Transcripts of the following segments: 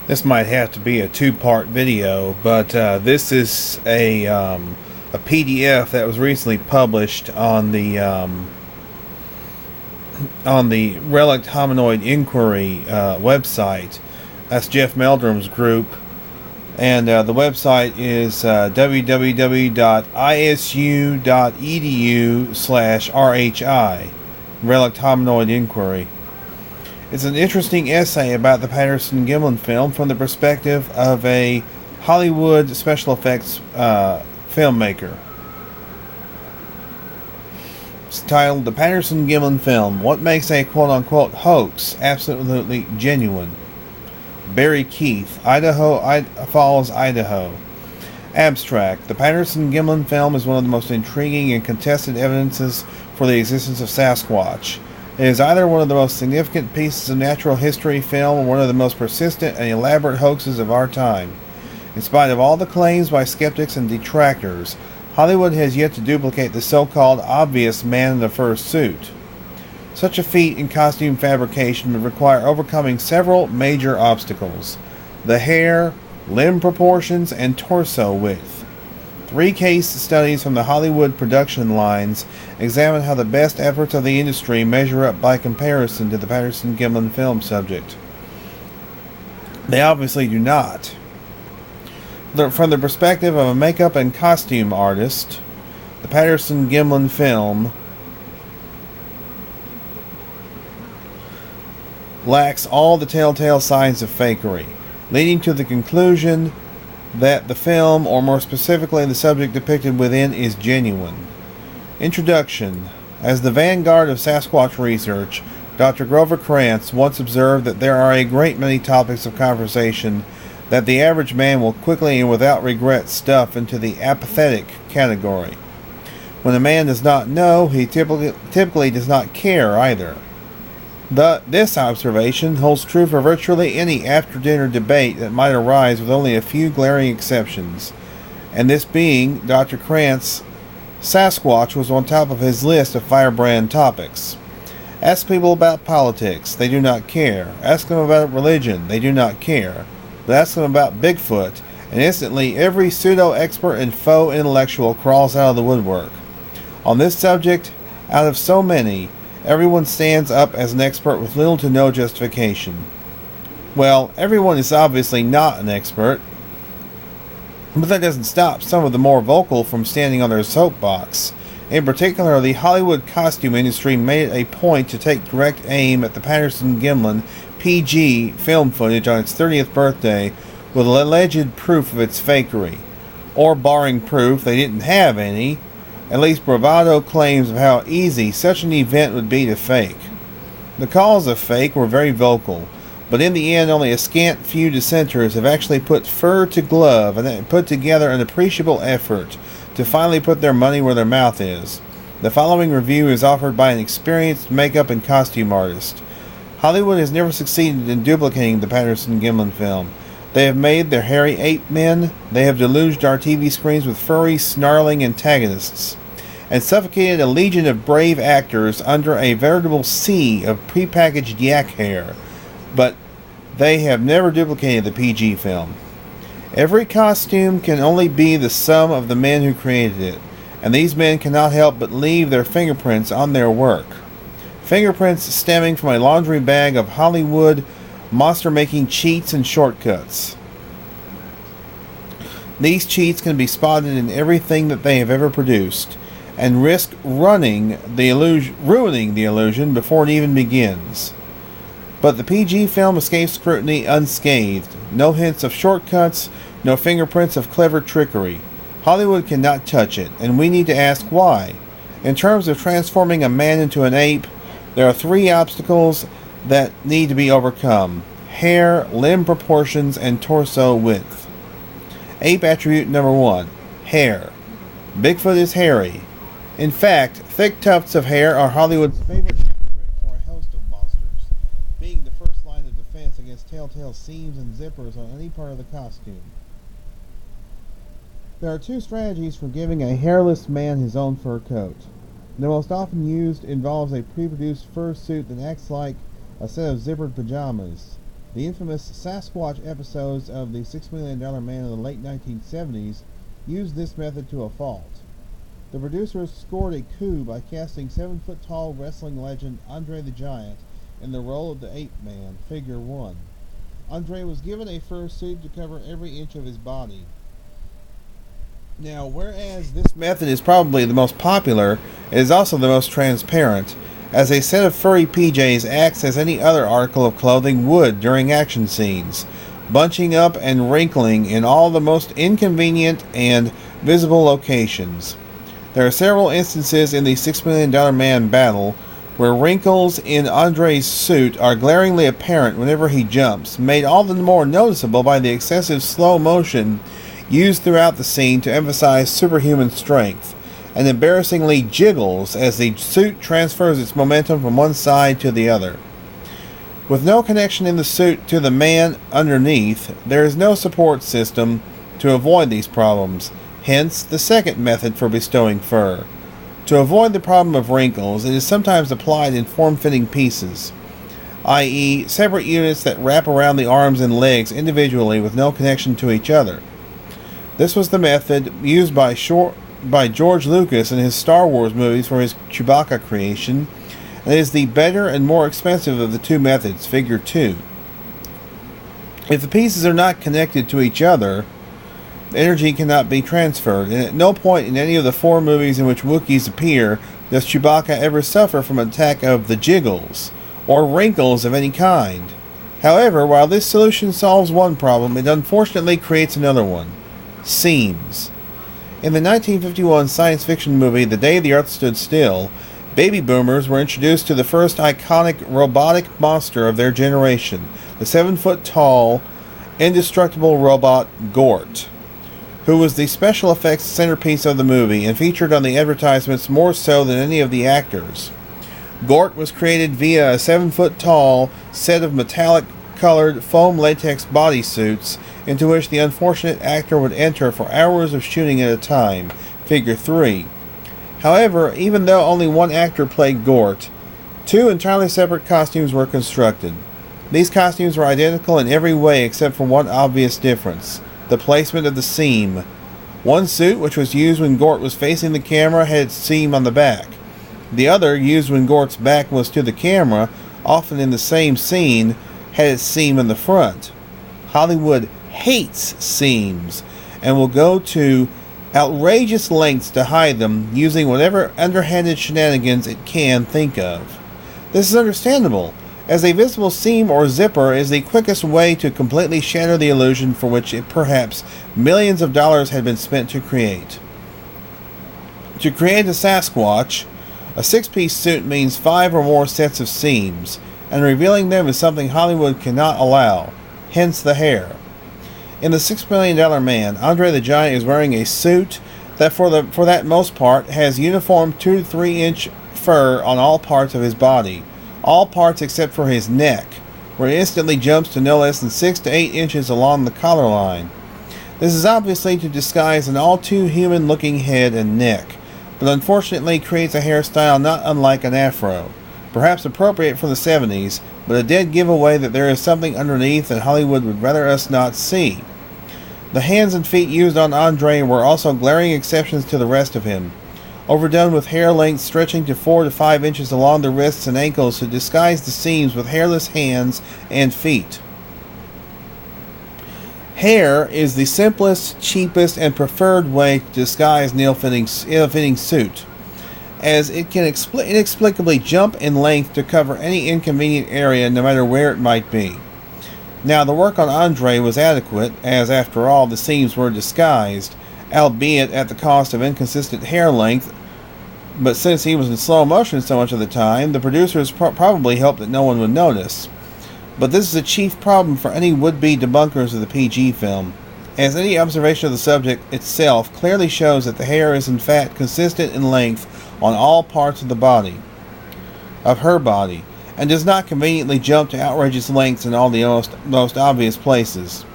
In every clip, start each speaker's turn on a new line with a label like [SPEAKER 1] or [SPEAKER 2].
[SPEAKER 1] This might have to be a two-part video, but this is a PDF that was recently published on the Relic Hominoid Inquiry website. That's Jeff Meldrum's group, and the website is www.isu.edu/RHI, Relic Hominoid Inquiry. It's an interesting essay about the Patterson Gimlin film from the perspective of a Hollywood special effects filmmaker. It's titled The Patterson Gimlin Film, What Makes a Quote-Unquote Hoax Absolutely Genuine. Barry Keith, Idaho Falls, Idaho. Abstract. The Patterson Gimlin film is one of the most intriguing and contested evidences for the existence of Sasquatch. It is either one of the most significant pieces of natural history film or one of the most persistent and elaborate hoaxes of our time. In spite of all the claims by skeptics and detractors, Hollywood has yet to duplicate the so-called obvious man in the fur suit. Such a feat in costume fabrication would require overcoming several major obstacles: the hair, limb proportions, and torso width. 3 case studies from the Hollywood production lines examine how the best efforts of the industry measure up by comparison to the Patterson Gimlin film subject. They obviously do not. From the perspective of a makeup and costume artist, the Patterson Gimlin film lacks all the telltale signs of fakery, leading to the conclusion that the film, or more specifically the subject depicted within, is genuine. Introduction. As the vanguard of Sasquatch research, Dr. Grover Krantz once observed that there are a great many topics of conversation that the average man will quickly and without regret stuff into the apathetic category. When a man does not know, he typically does not care either. This observation holds true for virtually any after-dinner debate that might arise, with only a few glaring exceptions. And this being, Dr. Krantz, Sasquatch was on top of his list of firebrand topics. Ask people about politics, they do not care. Ask them about religion, they do not care. But ask them about Bigfoot, and instantly every pseudo-expert and faux intellectual crawls out of the woodwork. On this subject, out of so many, everyone stands up as an expert with little to no justification. Well, everyone is obviously not an expert, but that doesn't stop some of the more vocal from standing on their soapbox. In particular, the Hollywood costume industry made it a point to take direct aim at the Patterson Gimlin PG film footage on its 30th birthday with alleged proof of its fakery. Or, barring proof they didn't have any, at least bravado claims of how easy such an event would be to fake. The calls of fake were very vocal, but in the end only a scant few dissenters have actually put fur to glove and put together an appreciable effort to finally put their money where their mouth is. The following review is offered by an experienced makeup and costume artist. Hollywood has never succeeded in duplicating the Patterson Gimlin film. They have made their hairy ape men, they have deluged our TV screens with furry, snarling antagonists, and suffocated a legion of brave actors under a veritable sea of prepackaged yak hair, but they have never duplicated the PG film. Every costume can only be the sum of the men who created it, and these men cannot help but leave their fingerprints on their work. Fingerprints stemming from a laundry bag of Hollywood monster-making cheats and shortcuts. These cheats can be spotted in everything that they have ever produced, and risk ruining the illusion before it even begins. But the PG film escapes scrutiny unscathed. No hints of shortcuts, no fingerprints of clever trickery. Hollywood cannot touch it, and we need to ask why. In terms of transforming a man into an ape, there are 3 obstacles that need to be overcome: hair, limb proportions, and torso width. Ape attribute number 1, hair. Bigfoot is hairy. In fact, thick tufts of hair are Hollywood's favorite trick for a host of monsters, being the first line of defense against telltale seams and zippers on any part of the costume. There are 2 strategies for giving a hairless man his own fur coat. The most often used involves a pre-produced fur suit that acts like a set of zippered pajamas. The infamous Sasquatch episodes of the $6 Million Man in the late 1970s used this method to a fault. The producers scored a coup by casting 7-foot-tall wrestling legend Andre the Giant in the role of the Ape Man, Figure 1. Andre was given a fur suit to cover every inch of his body. Now, whereas this method is probably the most popular, it is also the most transparent, as a set of furry PJs acts as any other article of clothing would during action scenes, bunching up and wrinkling in all the most inconvenient and visible locations. There are several instances in the $6 Million Man battle where wrinkles in Andre's suit are glaringly apparent whenever he jumps, made all the more noticeable by the excessive slow motion used throughout the scene to emphasize superhuman strength, and embarrassingly jiggles as the suit transfers its momentum from one side to the other. With no connection in the suit to the man underneath, there is no support system to avoid these problems, hence the second method for bestowing fur. To avoid the problem of wrinkles, it is sometimes applied in form-fitting pieces, i.e., separate units that wrap around the arms and legs individually with no connection to each other. This was the method used by George Lucas in his Star Wars movies for his Chewbacca creation, and is the better and more expensive of the two methods, Figure 2. If the pieces are not connected to each other, energy cannot be transferred, and at no point in any of the 4 movies in which Wookiees appear does Chewbacca ever suffer from an attack of the jiggles, or wrinkles of any kind. However, while this solution solves one problem, it unfortunately creates another one. Seams. In the 1951 science fiction movie The Day the Earth Stood Still, baby boomers were introduced to the first iconic robotic monster of their generation, the 7-foot-tall, indestructible robot Gort, who was the special effects centerpiece of the movie and featured on the advertisements more so than any of the actors. Gort was created via a 7-foot-tall set of metallic-colored foam latex bodysuits into which the unfortunate actor would enter for hours of shooting at a time, Figure 3. However, even though only one actor played Gort, 2 entirely separate costumes were constructed. These costumes were identical in every way except for one obvious difference: the placement of the seam. One suit, which was used when Gort was facing the camera, had its seam on the back. The other, used when Gort's back was to the camera, often in the same scene, had its seam in the front. Hollywood hates seams and will go to outrageous lengths to hide them, using whatever underhanded shenanigans it can think of. This is understandable, as a visible seam or zipper is the quickest way to completely shatter the illusion for which perhaps millions of dollars had been spent to create. To create a Sasquatch, a 6-piece suit means 5 or more sets of seams, and revealing them is something Hollywood cannot allow, hence the hair. In the $6 Million Man, Andre the Giant is wearing a suit that for that most part has uniform 2 to 3 inch fur on all parts of his body, all parts except for his neck, where it instantly jumps to no less than 6 to 8 inches along the collar line. This is obviously to disguise an all too human looking head and neck, but unfortunately creates a hairstyle not unlike an afro, perhaps appropriate for the 70s, but a dead giveaway that there is something underneath that Hollywood would rather us not see. The hands and feet used on Andre were also glaring exceptions to the rest of him, overdone with hair length stretching to 4 to 5 inches along the wrists and ankles to disguise the seams with hairless hands and feet. Hair is the simplest, cheapest, and preferred way to disguise an ill-fitting suit, as it can inexplicably jump in length to cover any inconvenient area no matter where it might be. Now, the work on Andre was adequate, as after all the seams were disguised, albeit at the cost of inconsistent hair length, but since he was in slow motion so much of the time, the producers probably hoped that no one would notice. But this is a chief problem for any would-be debunkers of the PG film, as any observation of the subject itself clearly shows that the hair is in fact consistent in length on all parts of the body, of her body, and does not conveniently jump to outrageous lengths in all the most obvious places.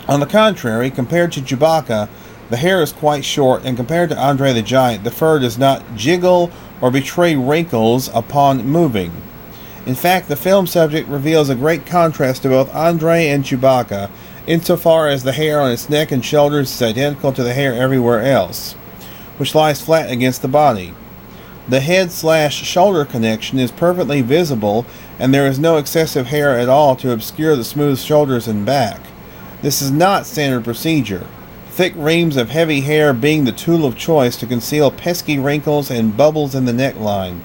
[SPEAKER 1] On the contrary, compared to Chewbacca, the hair is quite short, and compared to Andre the Giant, the fur does not jiggle or betray wrinkles upon moving. In fact, the film subject reveals a great contrast to both Andre and Chewbacca, insofar as the hair on its neck and shoulders is identical to the hair everywhere else, which lies flat against the body. The head/shoulder connection is perfectly visible, and there is no excessive hair at all to obscure the smooth shoulders and back. This is not standard procedure, thick reams of heavy hair being the tool of choice to conceal pesky wrinkles and bubbles in the neckline.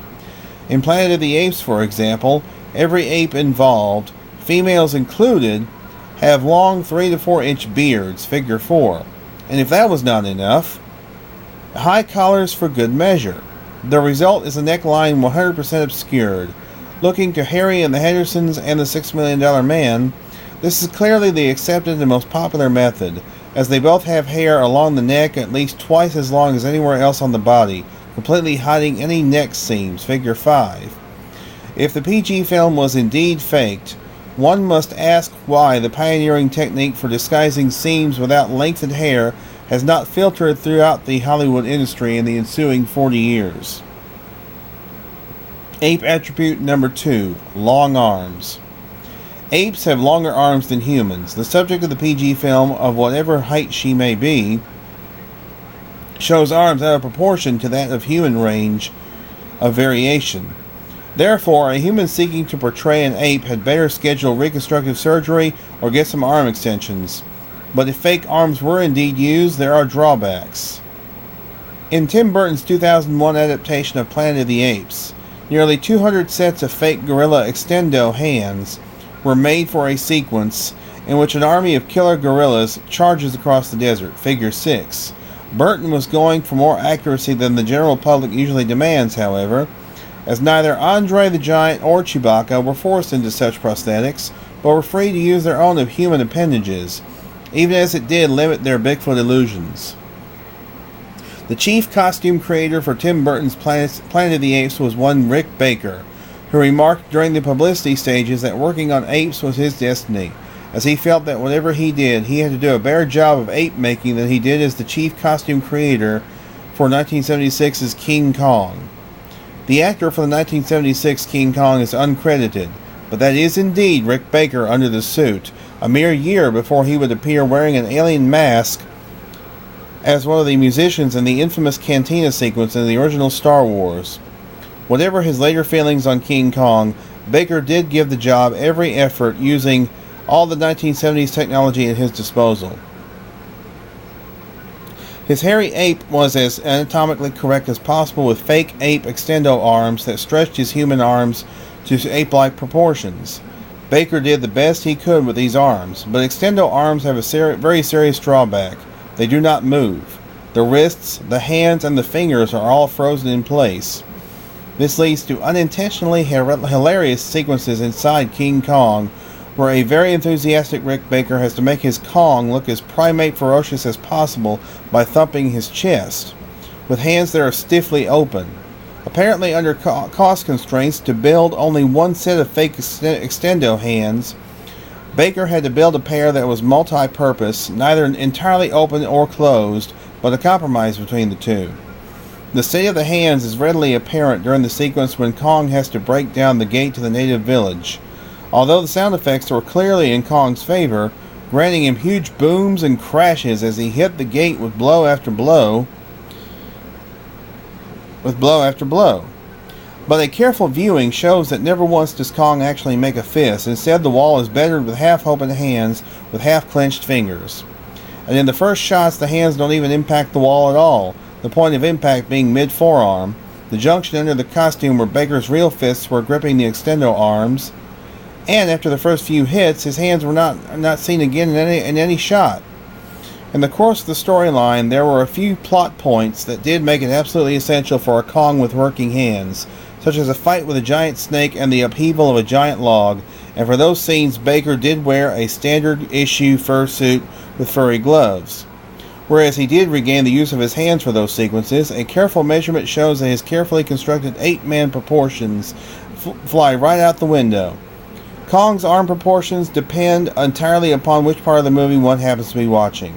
[SPEAKER 1] In Planet of the Apes, for example, every ape involved, females included, have long 3 to 4 inch beards, figure 4. And if that was not enough, high collars for good measure. The result is a neckline 100% obscured. Looking to Harry and the Hendersons and the $6 Million Man, this is clearly the accepted and most popular method, as they both have hair along the neck at least twice as long as anywhere else on the body, completely hiding any neck seams, figure 5. If the PG film was indeed faked, one must ask why the pioneering technique for disguising seams without lengthened hair has not filtered throughout the Hollywood industry in the ensuing 40 years. Ape attribute number 2, long arms. Apes have longer arms than humans. The subject of the PG film, of whatever height she may be, shows arms out of proportion to that of human range of variation. Therefore, a human seeking to portray an ape had better schedule reconstructive surgery or get some arm extensions. But if fake arms were indeed used, there are drawbacks. In Tim Burton's 2001 adaptation of Planet of the Apes, nearly 200 sets of fake gorilla extendo hands were made for a sequence in which an army of killer gorillas charges across the desert, figure 6. Burton was going for more accuracy than the general public usually demands, however, as neither Andre the Giant or Chewbacca were forced into such prosthetics, but were free to use their own of human appendages, even as it did limit their Bigfoot illusions. The chief costume creator for Tim Burton's Planet of the Apes was one Rick Baker, who remarked during the publicity stages that working on apes was his destiny, as he felt that whatever he did, he had to do a better job of ape making than he did as the chief costume creator for 1976's King Kong. The actor for the 1976 King Kong is uncredited, but that is indeed Rick Baker under the suit, a mere year before he would appear wearing an alien mask as one of the musicians in the infamous Cantina sequence in the original Star Wars. Whatever his later feelings on King Kong, Baker did give the job every effort, using all the 1970s technology at his disposal. His hairy ape was as anatomically correct as possible, with fake ape extendo arms that stretched his human arms to ape-like proportions. Baker did the best he could with these arms, but extendo arms have a very serious drawback. They do not move. The wrists, the hands, and the fingers are all frozen in place. This leads to unintentionally hilarious sequences inside King Kong, where a very enthusiastic Rick Baker has to make his Kong look as primate ferocious as possible by thumping his chest, with hands that are stiffly open. Apparently under cost constraints to build only one set of fake extendo hands, Baker had to build a pair that was multi-purpose, neither entirely open or closed, but a compromise between the two. The state of the hands is readily apparent during the sequence when Kong has to break down the gate to the native village. Although the sound effects were clearly in Kong's favor, granting him huge booms and crashes as he hit the gate with blow after blow. But a careful viewing shows that never once does Kong actually make a fist. Instead, the wall is bettered with half-open hands with half-clenched fingers. And in the first shots, the hands don't even impact the wall at all, the point of impact being mid-forearm, the junction under the costume where Baker's real fists were gripping the extendo arms, and after the first few hits, his hands were not seen again in any shot. In the course of the storyline, there were a few plot points that did make it absolutely essential for a Kong with working hands, such as a fight with a giant snake and the upheaval of a giant log, and for those scenes Baker did wear a standard issue fursuit with furry gloves. Whereas he did regain the use of his hands for those sequences, a careful measurement shows that his carefully constructed 8-man proportions fly right out the window. Kong's arm proportions depend entirely upon which part of the movie one happens to be watching.